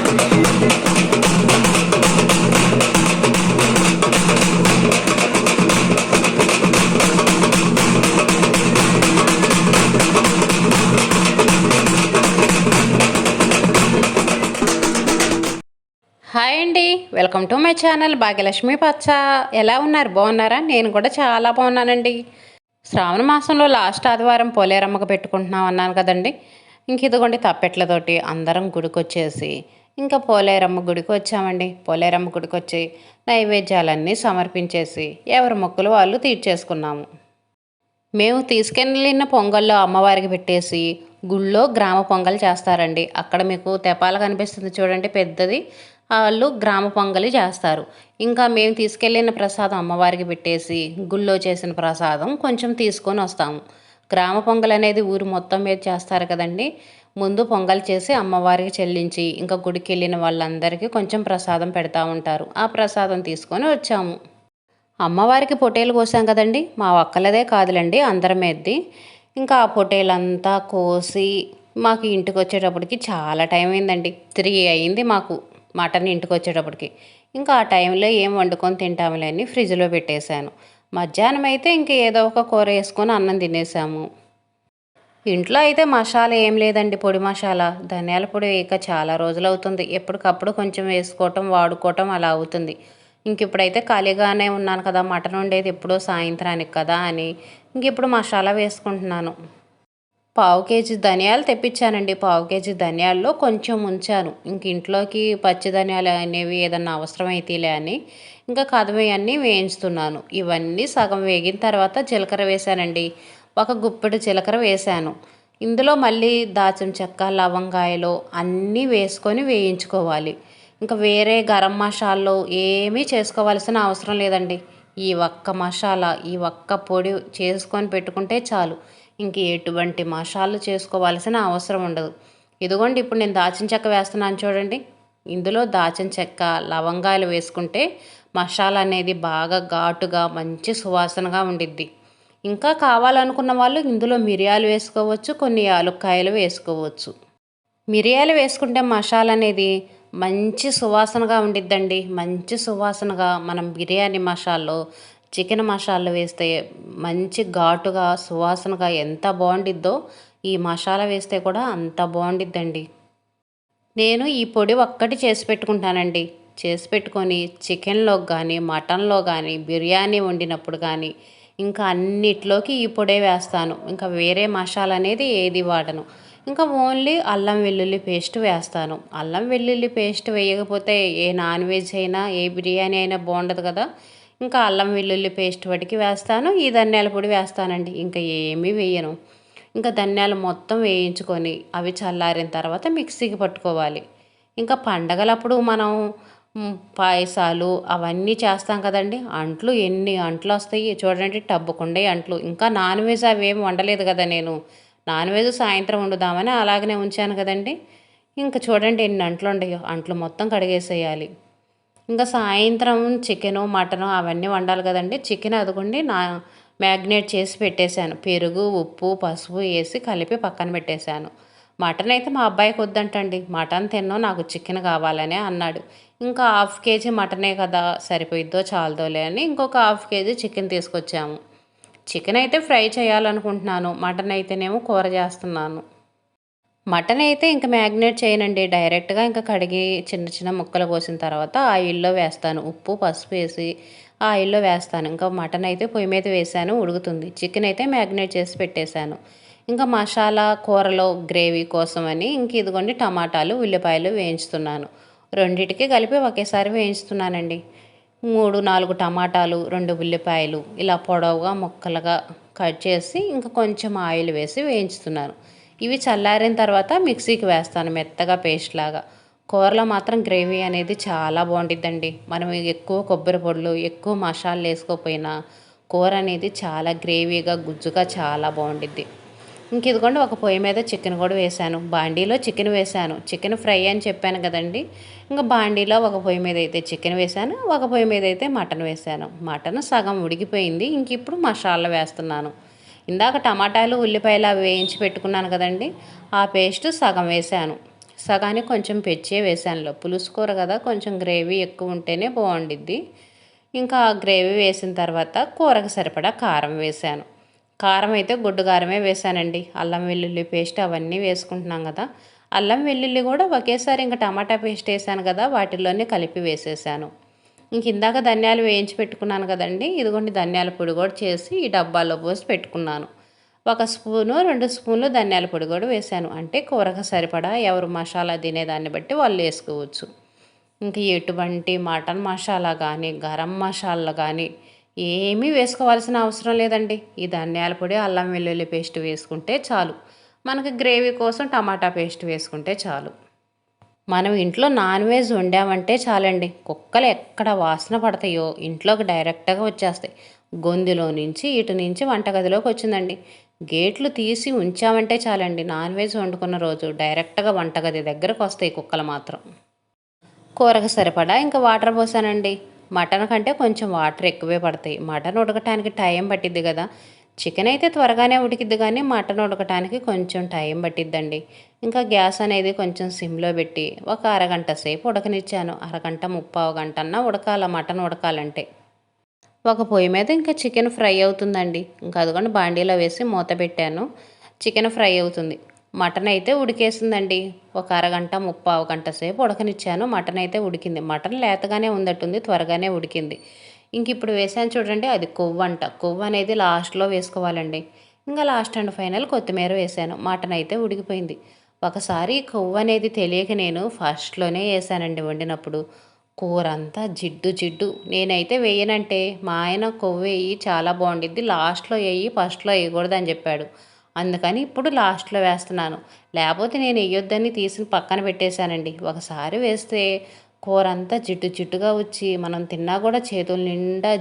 Hi అండి, welcome to my channel Bhagyalakshmi పచ్చ. ఎలా ఉన్నారు? బాగున్నారా? నేను కూడా చాలా బాగున్నానండి. శ్రావణ మాసంలో లాస్ట్ ఆదివారం పోలేరమ్మకు పెట్టుకుంటున్నాం అన్నాను కదండి. ఇంక ఇదిగోండి తప్పెట్లతోటి అందరం గుడికి వచ్చేసి ఇంకా పోలేరమ్మ గుడికి వచ్చామండి. పోలేరమ్మ గుడికి వచ్చి నైవేద్యాలన్నీ సమర్పించేసి ఎవరి మొక్కులు వాళ్ళు తీర్చేసుకున్నాము. మేము తీసుకెళ్ళిన పొంగల్లో అమ్మవారికి పెట్టేసి గుళ్ళో గ్రామ పొంగల్ చేస్తారండి. అక్కడ మీకు తెపాల కనిపిస్తుంది చూడండి పెద్దది, వాళ్ళు గ్రామ పొంగలి చేస్తారు. ఇంకా మేము తీసుకెళ్ళిన ప్రసాదం అమ్మవారికి పెట్టేసి గుళ్ళో చేసిన ప్రసాదం కొంచెం తీసుకొని వస్తాము. గ్రామ పొంగల్ అనేది ఊరు మొత్తం మీద చేస్తారు కదండి. ముందు పొంగల్ చేసి అమ్మవారికి చెల్లించి ఇంకా గుడికి వెళ్ళిన వాళ్ళందరికీ కొంచెం ప్రసాదం పెడతా ఉంటారు. ఆ ప్రసాదం తీసుకొని వచ్చాము. అమ్మవారికి పొట్టేలు కోసాం కదండి, మా ఒక్కలదే కాదులండి అందరమేద్ది. ఇంకా ఆ పొట్టేలంతా కోసి మాకు ఇంటికి వచ్చేటప్పటికి చాలా టైం అయిందండి. 3 అయింది మాకు మటన్ ఇంటికి వచ్చేటప్పటికి. ఇంకా ఆ టైంలో ఏం వండుకొని తింటాములే అని ఫ్రిడ్జ్లో పెట్టేశాను. మధ్యాహ్నం అయితే ఇంక ఏదో ఒక కూర వేసుకొని అన్నం తినేసాము. ఇంట్లో అయితే మసాలా ఏం లేదండి, పొడి మసాలా ధనియాల పొడి వేయక చాలా రోజులు అవుతుంది. ఎప్పటికప్పుడు కొంచెం వేసుకోవటం వాడుకోవటం అలా అవుతుంది. ఇంక ఇప్పుడైతే ఖాళీగానే ఉన్నాను కదా, మటన్ ఉండేది ఎప్పుడో సాయంత్రానికి కదా అని ఇంక ఇప్పుడు మసాలా వేసుకుంటున్నాను. పావు కేజీ ధనియాలు తెప్పించానండి. పావు కేజీ ధనియాల్లో కొంచెం ఉంచాను. ఇంక ఇంట్లోకి పచ్చి ధనియాలు అనేవి ఏదన్నా అవసరమైతేలే అని ఇంకా కదమయన్నీ వేయించుతున్నాను. ఇవన్నీ సగం వేగిన తర్వాత జీలకర్ర వేశానండి. ఒక గుప్పెడు జీలకర్ర వేశాను. ఇందులో మళ్ళీ దాల్చిన చెక్క లవంగాయలు అన్నీ వేసుకొని వేయించుకోవాలి. ఇంకా వేరే గరం మసాలాలు ఏమీ చేసుకోవాల్సిన అవసరం లేదండి. ఈ ఒక్క మసాలా ఈ ఒక్క పొడి చేసుకొని పెట్టుకుంటే చాలు. ఇంక ఎటువంటి మసాలాలు చేసుకోవాల్సిన అవసరం ఉండదు. ఇదిగోండి ఇప్పుడు నేను దాల్చిన చెక్క వేస్తున్నాను చూడండి. ఇందులో దాల్చిన చెక్క లవంగాయలు వేసుకుంటే మసాలా అనేది బాగా ఘాటుగా మంచి సువాసనగా ఉండిద్ది. ఇంకా కావాలనుకున్న వాళ్ళు ఇందులో మిరియాలు వేసుకోవచ్చు, కొన్ని యాలుక్కాయలు వేసుకోవచ్చు. మిరియాలు వేసుకుంటే మసాలా అనేది మంచి సువాసనగా ఉండిద్దండి. మంచి సువాసనగా మనం బిర్యానీ మసాలాలో చికెన్ మసాలా వేస్తే మంచి ఘాటుగా సువాసనగా ఎంత బాగుండిద్దో ఈ మసాలా వేస్తే కూడా అంత బాగుండిద్దండి. నేను ఈ పొడి ఒక్కటి చేసి పెట్టుకుంటానండి. చేసి పెట్టుకొని చికెన్లో కానీ మటన్లో కానీ బిర్యానీ వండినప్పుడు కానీ ఇంకా అన్నిట్లోకి ఈ పొడే వేస్తాను. ఇంకా వేరే మసాలా అనేది ఏది వాడను. ఇంకా ఓన్లీ అల్లం వెల్లుల్లి పేస్ట్ వేస్తాను. అల్లం వెల్లుల్లి పేస్ట్ వేయకపోతే ఏ నాన్ వెజ్ అయినా ఏ బిర్యానీ అయినా బాగుండదు కదా. ఇంకా అల్లం వెల్లుల్లి పేస్ట్ వాటికి వేస్తాను. ఈ ధనియాల పొడి వేస్తానండి. ఇంకా ఏమీ వేయను. ఇంకా ధనియాలు మొత్తం వేయించుకొని అవి చల్లారిన తర్వాత మిక్సీకి పట్టుకోవాలి. ఇంకా పండగలప్పుడు మనం పాయసాలు అవన్నీ చేస్తాం కదండి. అంట్లు ఎన్ని అంట్లు వస్తాయి చూడండి, టబ్బుకుండే అంట్లు. ఇంకా నాన్ వెజ్ అవి ఏమి వండలేదు కదా నేను. నాన్ వెజ్ సాయంత్రం వండుదామని అలాగనే ఉంచాను కదండి. ఇంకా చూడండి ఎన్ని అంట్లు ఉండయో. అంట్లు మొత్తం కడిగేసేయాలి. ఇంకా సాయంత్రం చికెను మటను అవన్నీ వండాలి కదండి. చికెన్ అదుకోండి మ్యాగ్నేట్ చేసి పెట్టేశాను. పెరుగు ఉప్పు పసుపు వేసి కలిపి పక్కన పెట్టేశాను. మటన్ అయితే మా అబ్బాయికి వద్దంటండి. మటన్ తిన్నో నాకు చికెన్ కావాలనే అన్నాడు. ఇంకా 1/2 కేజీ మటనే కదా సరిపోయిద్దో చాలదోలే అని ఇంకొక 1/2 కేజీ చికెన్ తీసుకొచ్చాము. చికెన్ అయితే ఫ్రై చేయాలనుకుంటున్నాను. మటన్ అయితేనేమో కూర చేస్తున్నాను. మటన్ అయితే ఇంకా మ్యాగ్నేట్ చేయనండి. డైరెక్ట్గా ఇంకా కడిగి చిన్న చిన్న ముక్కలు కోసిన తర్వాత ఆయిల్లో వేస్తాను. ఉప్పు పసుపు వేసి ఆయిల్లో వేస్తాను. ఇంకా మటన్ అయితే పొయ్యి మీద వేసాను, ఉడుకుతుంది. చికెన్ అయితే మ్యాగ్నేట్ చేసి పెట్టేశాను. ఇంకా మసాలా కూరలో గ్రేవీ కోసం అని ఇంక ఇదిగోండి టమాటాలు ఉల్లిపాయలు వేయించుతున్నాను. రెండిటికి కలిపి ఒకేసారి వేయించుతున్నానండి. 3-4 టమాటాలు 2 ఉల్లిపాయలు ఇలా పొడవుగా ముక్కలుగా కట్ చేసి ఇంకా కొంచెం ఆయిల్ వేసి వేయించుతున్నాను. ఇవి చల్లారిన తర్వాత మిక్సీకి వేస్తాను మెత్తగా పేస్ట్ లాగా. కూరలో మాత్రం గ్రేవీ అనేది చాలా బాగుండిద్దండి. మనం ఎక్కువ కొబ్బరి పొడులు ఎక్కువ మసాలాలు వేసుకోకపోయినా కూర అనేది చాలా గ్రేవీగా గుజ్జుగా చాలా బాగుండిద్ది. ఇంక ఇదిగోండి ఒక పొయ్యి మీద చికెన్ కూడా వేశాను. బాండీలో చికెన్ వేశాను. చికెన్ ఫ్రై అని చెప్పాను కదండి. ఇంకా బాండీలో ఒక పొయ్యి మీద అయితే చికెన్ వేశాను, ఒక పొయ్యి మీద అయితే మటన్ వేశాను. మటన్ సగం ఉడికిపోయింది. ఇంక ఇప్పుడు మసాలా వేస్తున్నాను. ఇందాక టమాటాలు ఉల్లిపాయలు అవి వేయించి పెట్టుకున్నాను కదండి, ఆ పేస్ట్ సగం వేశాను. సగానికి కొంచెం పెచ్చే వేసానులో. పులుసు కూర కదా, కొంచెం గ్రేవీ ఎక్కువ ఉంటేనే బాగుండిద్ది. ఇంకా ఆ గ్రేవీ వేసిన తర్వాత కూరకు సరిపడా కారం వేసాను. కారం అయితే గుడ్డు కారమే వేసానండి. అల్లం వెల్లుల్లి పేస్ట్ అవన్నీ వేసుకుంటున్నాం కదా. అల్లం వెల్లుల్లి కూడా ఒకేసారి ఇంకా టమాటా పేస్ట్ వేసాను కదా, వాటిల్లోనే కలిపి వేసేసాను. ఇందాక ధనియాలు వేయించి పెట్టుకున్నాను కదండి, ఇదిగోండి ధనియాల పొడి కూడా చేసి ఈ డబ్బాలో పోసి పెట్టుకున్నాను. 1 స్పూను 2 స్పూన్లు ధనియాల పొడి కూడా వేసాను. అంటే కూరకు సరిపడా ఎవరు మసాలా తినేదాన్ని బట్టి వాళ్ళు వేసుకోవచ్చు. ఇంక ఎటువంటి మటన్ మసాలా కానీ, గరం మసాలా కానీ ఏమీ వేసుకోవాల్సిన అవసరం లేదండి. ఈ ధనియాల పొడి, అల్లం వెల్లుల్లి పేస్ట్ వేసుకుంటే చాలు. మనకి గ్రేవీ కోసం టమాటా పేస్ట్ వేసుకుంటే చాలు. మనం ఇంట్లో నాన్ వెజ్ వండామంటే చాలండి, కుక్కలు ఎక్కడ వాసన పడతాయో ఇంట్లోకి డైరెక్ట్గా వచ్చేస్తాయి. గొంతులో నుంచి ఇటు నుంచి వంటగదిలోకి వచ్చిందండి. గేట్లు తీసి ఉంచామంటే చాలండి, నాన్ వెజ్ వండుకున్న రోజు డైరెక్ట్గా వంటగది దగ్గరకు వస్తాయి కుక్కలు మాత్రం. కూరకు సరిపడా ఇంకా వాటర్ పోసానండి. మటన్ కంటే కొంచెం వాటర్ ఎక్కువే పడతాయి. మటన్ ఉడకటానికి టైం పట్టిద్ది కదా. చికెన్ అయితే త్వరగానే ఉడికిద్ది కానీ మటన్ ఉడకటానికి కొంచెం టైం పట్టిద్దండి. ఇంకా గ్యాస్ అనేది కొంచెం సిమ్లో పెట్టి ఒక అరగంట సేపు ఉడకనిచ్చాను. అరగంట 35 గంట అన్నా ఉడకాల మటన్ ఉడకాలంటే. ఒక పొయ్యి మీద ఇంకా చికెన్ ఫ్రై అవుతుందండి. ఇంకా అదిగోండి బాండీలో వేసి మూత పెట్టాను. చికెన్ ఫ్రై అవుతుంది. మటన్ అయితే ఉడికేసిందండి. ఒక అరగంట 35 గంట సేపు ఉడకనిచ్చాను. మటన్ అయితే ఉడికింది. మటన్ లేతగానే ఉందట్టుంది, త్వరగానే ఉడికింది. ఇంక ఇప్పుడు వేసాను చూడండి, అది కొవ్వంట. కొవ్వు అనేది లాస్ట్లో వేసుకోవాలండి. ఇంకా లాస్ట్ అండ్ ఫైనల్ కొత్తిమీర వేసాను. మటన్ అయితే ఉడికిపోయింది. ఒకసారి కొవ్వు అనేది తెలియక నేను ఫస్ట్లోనే వేసానండి వండినప్పుడు. కూర అంతా జిడ్డు జిడ్డు. నేనైతే వేయనంటే మా ఆయన కొవ్వు వేయి చాలా బాగుండిద్ది, లాస్ట్లో వేయి ఫస్ట్లో వేయకూడదని చెప్పాడు. అందుకని ఇప్పుడు లాస్ట్లో వేస్తున్నాను. లేకపోతే నేను వేయొద్దని తీసి పక్కన పెట్టేశానండి. ఒకసారి వేస్తే కూర అంతా జిడ్డు జిడ్డుగా వచ్చి మనం తిన్నా కూడా చేతుల నిండా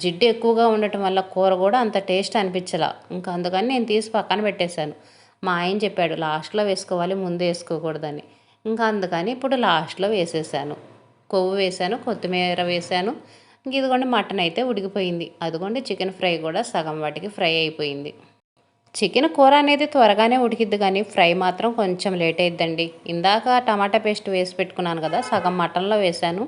జిడ్డు ఎక్కువగా ఉండటం వల్ల కూర కూడా అంత టేస్ట్ అనిపించలా. ఇంకా అందుకని నేను తీసి పక్కన పెట్టేశాను. మా ఆయన చెప్పాడు లాస్ట్లో వేసుకోవాలి, ముందు వేసుకోకూడదని. ఇంకా అందుకని ఇప్పుడు లాస్ట్లో వేసేసాను. కొవ్వు వేసాను, కొత్తిమీర వేసాను. ఇంక ఇదిగోండి మటన్ అయితే ఉడికిపోయింది. అదిగోండి చికెన్ ఫ్రై కూడా సగం వాటికి ఫ్రై అయిపోయింది. చికెన్ కూర అనేది త్వరగానే ఉడికిద్ది కానీ ఫ్రై మాత్రం కొంచెం లేట్ అయిద్దండి. ఇందాక టమాటా పేస్ట్ వేసి పెట్టుకున్నాను కదా, సగం మటన్లో వేసాను,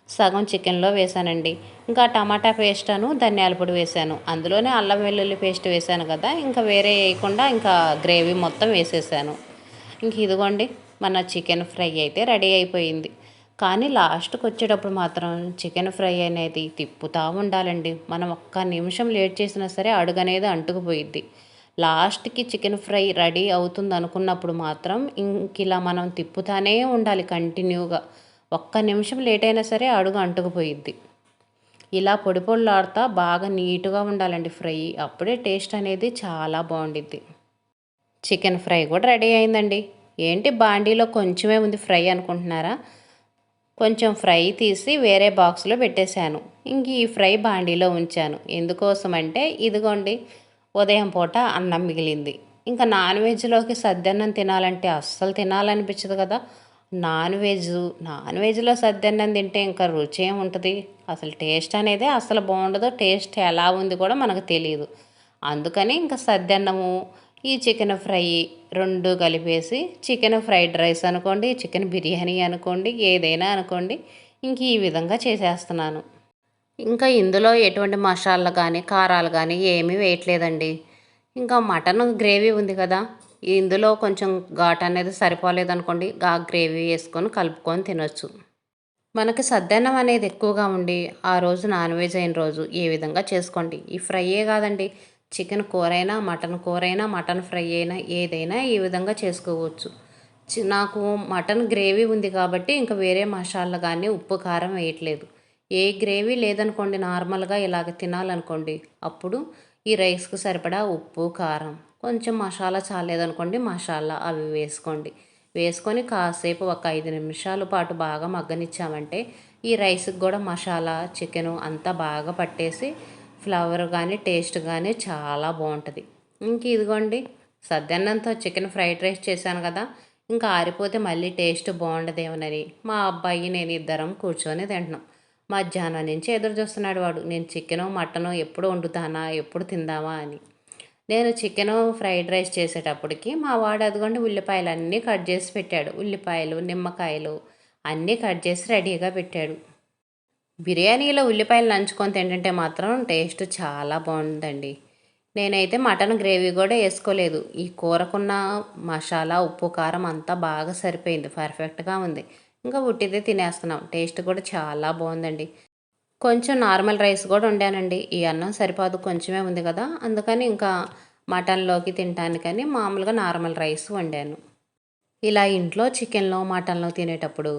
సగం చికెన్లో వేసానండి. ఇంకా టమాటా పేస్ట్ ధనియాల పొడి వేసాను. అందులోనే అల్లం వెల్లుల్లి పేస్ట్ వేసాను కదా, ఇంకా వేరే వేయకుండా ఇంకా గ్రేవీ మొత్తం వేసేసాను. ఇంక ఇదిగోండి మన చికెన్ ఫ్రై అయితే రెడీ అయిపోయింది. కానీ లాస్ట్కి వచ్చేటప్పుడు మాత్రం చికెన్ ఫ్రై అనేది తిప్పుతూ ఉండాలండి. మనం ఒక్క నిమిషం లేట్ చేసినా సరే అడుగనేది అంటుకుపోయిద్ది. లాస్ట్కి చికెన్ ఫ్రై రెడీ అవుతుంది అనుకున్నప్పుడు మాత్రం ఇంక ఇలా మనం తిప్పుతానే ఉండాలి కంటిన్యూగా. ఒక్క నిమిషం లేట్ అయినా సరే అడుగు అంటుకుపోయిద్ది. ఇలా పొడి పొడిలాడుతూ బాగా నీట్గా ఉండాలండి ఫ్రై, అప్పుడే టేస్ట్ అనేది చాలా బాగుండిద్ది. చికెన్ ఫ్రై కూడా రెడీ అయిందండి. ఏంటి బాండీలో కొంచెమే ఉంది ఫ్రై అనుకుంటున్నారా? కొంచెం ఫ్రై తీసి వేరే బాక్స్లో పెట్టేశాను. ఇంక ఈ ఫ్రై బాండీలో ఉంచాను. ఎందుకోసం అంటే ఇదిగోండి ఉదయం పూట అన్నం మిగిలింది. ఇంకా నాన్ వెజ్లోకి సద్దన్నం తినాలంటే అస్సలు తినాలనిపించదు కదా. నాన్ వెజ్లో సద్దన్నం తింటే ఇంకా రుచి ఏముంటుంది, అసలు టేస్ట్ అనేది అసలు బాగుండదు. టేస్ట్ ఎలా ఉంది కూడా మనకు తెలియదు. అందుకని ఇంకా సద్దన్నము, ఈ చికెన్ ఫ్రై రెండు కలిపేసి చికెన్ ఫ్రైడ్ రైస్ అనుకోండి, చికెన్ బిర్యానీ అనుకోండి, ఏదైనా అనుకోండి, ఇంక ఈ విధంగా చేసేస్తున్నాను. ఇంకా ఇందులో ఎటువంటి మసాలాలు కానీ కారాలు కానీ ఏమీ వేయట్లేదండి. ఇంకా మటన్ గ్రేవీ ఉంది కదా, ఇందులో కొంచెం ఘాటు అనేది సరిపోలేదనుకోండి, ఆ గ్రేవీ వేసుకొని కలుపుకొని తినొచ్చు. మనకి సద్దన్నం అనేది ఎక్కువగా ఉండి ఆ రోజు నాన్ వెజ్ అయిన రోజు ఏ విధంగా చేసుకోండి. ఈ ఫ్రైయే కాదండి, చికెన్ కూర అయినా మటన్ కూర అయినా మటన్ ఫ్రై అయినా ఏదైనా ఈ విధంగా చేసుకోవచ్చు. నాకు మటన్ గ్రేవీ ఉంది కాబట్టి ఇంకా వేరే మసాలా కానీ ఉప్పు కారం వేయట్లేదు. ఏ గ్రేవీ లేదనుకోండి, నార్మల్గా ఇలాగ తినాలనుకోండి, అప్పుడు ఈ రైస్కి సరిపడా ఉప్పు కారం, కొంచెం మసాలా చాలేదనుకోండి మసాలా అవి వేసుకోండి. వేసుకొని కాసేపు ఒక 5 నిమిషాల పాటు బాగా మగ్గనిచ్చామంటే ఈ రైస్కి కూడా మసాలా చికెను అంతా బాగా పట్టేసి ఫ్లేవర్ కానీ టేస్ట్ కానీ చాలా బాగుంటుంది. ఇంక ఇదిగోండి సద్దన్నంతో చికెన్ ఫ్రైడ్ రైస్ చేశాను కదా, ఇంకా ఆరిపోతే మళ్ళీ టేస్ట్ బాగుండదేమోనని మా అబ్బాయి నేను ఇద్దరం కూర్చొని తింటున్నాం. మధ్యాహ్నం నుంచి ఎదురు చూస్తున్నాడు వాడు, నేను చికెను మటను ఎప్పుడు వండుతానా, ఎప్పుడు తిందామా అని. నేను చికెను ఫ్రైడ్ రైస్ చేసేటప్పటికి మా వాడు అదిగోండి ఉల్లిపాయలు అన్నీ కట్ చేసి పెట్టాడు. ఉల్లిపాయలు, నిమ్మకాయలు అన్నీ కట్ చేసి రెడీగా పెట్టాడు. బిర్యానీలో ఉల్లిపాయలు నంచుకొని తింటుంటే మాత్రం టేస్ట్ చాలా బాగుందండి. నేనైతే మటన్ గ్రేవీ కూడా వేసుకోలేదు. ఈ కూరకున్న మసాలా, ఉప్పు, కారం అంతా బాగా సరిపోయింది. పర్ఫెక్ట్గా ఉంది. ఇంకా ఉట్టిదే తినేస్తున్నాం. టేస్ట్ కూడా చాలా బాగుందండి. కొంచెం నార్మల్ రైస్ కూడా వండానండి. ఈ అన్నం సరిపోదు, కొంచెమే ఉంది కదా, అందుకని ఇంకా మటన్లోకి తినటానికని మామూలుగా నార్మల్ రైస్ వండాను. ఇలా ఇంట్లో చికెన్లో, మటన్లో తినేటప్పుడు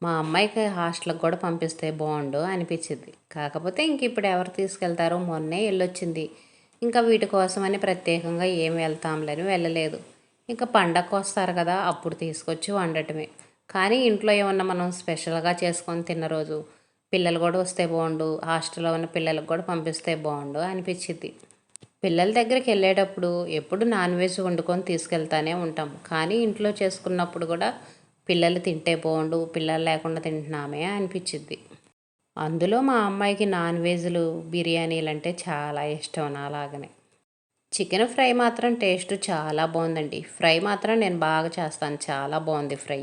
మా అమ్మాయికి హాస్టల్కి కూడా పంపిస్తే బాగుండు అనిపించింది. కాకపోతే ఇంక ఇప్పుడు ఎవరు తీసుకెళ్తారో, మొన్నే వెళ్ళొచ్చింది. ఇంకా వీటి కోసమని ప్రత్యేకంగా ఏం వెళ్తాంలని వెళ్ళలేదు. ఇంకా పండగకు వస్తారు కదా, అప్పుడు తీసుకొచ్చి వండటమే. కానీ ఇంట్లో ఏమన్నా మనం స్పెషల్గా చేసుకొని తిన్న రోజు పిల్లలు కూడా వస్తే బాగుండు, హాస్టల్లో ఉన్న పిల్లలకు కూడా పంపిస్తే బాగుండు అనిపించింది. పిల్లల దగ్గరికి వెళ్ళేటప్పుడు ఎప్పుడు నాన్ వెజ్ వండుకొని తీసుకెళ్తానే ఉంటాం. కానీ ఇంట్లో చేసుకున్నప్పుడు కూడా పిల్లలు తింటే బాగుండు, పిల్లలు లేకుండా తింటున్నామే అనిపించింది. అందులో మా అమ్మాయికి నాన్ వెజ్లు, బిర్యానీలు అంటే చాలా ఇష్టం నాలాగనే. చికెన్ ఫ్రై మాత్రం టేస్ట్ చాలా బాగుందండి. ఫ్రై మాత్రం నేను బాగా చేస్తాను, చాలా బాగుంది ఫ్రై.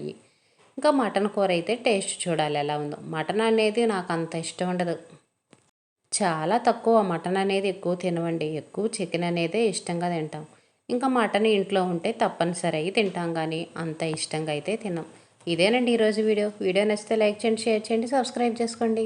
ఇంకా మటన్ కూర అయితే టేస్ట్ చూడాలి ఎలా ఉందో. మటన్ అనేది నాకు అంత ఇష్టం ఉండదు. చాలా తక్కువ మటన్ అనేది ఎక్కువ తినవండి. ఎక్కువ చికెన్ అనేదే ఇష్టంగా తింటాం. ఇంకా మటన్ ఇంట్లో ఉంటే తప్పనిసరి తింటాం, కానీ అంత ఇష్టంగా అయితే తినం. ఇదేనండి ఈరోజు వీడియో. వీడియో నచ్చితే లైక్ చేయండి, షేర్ చేయండి, సబ్స్క్రైబ్ చేసుకోండి.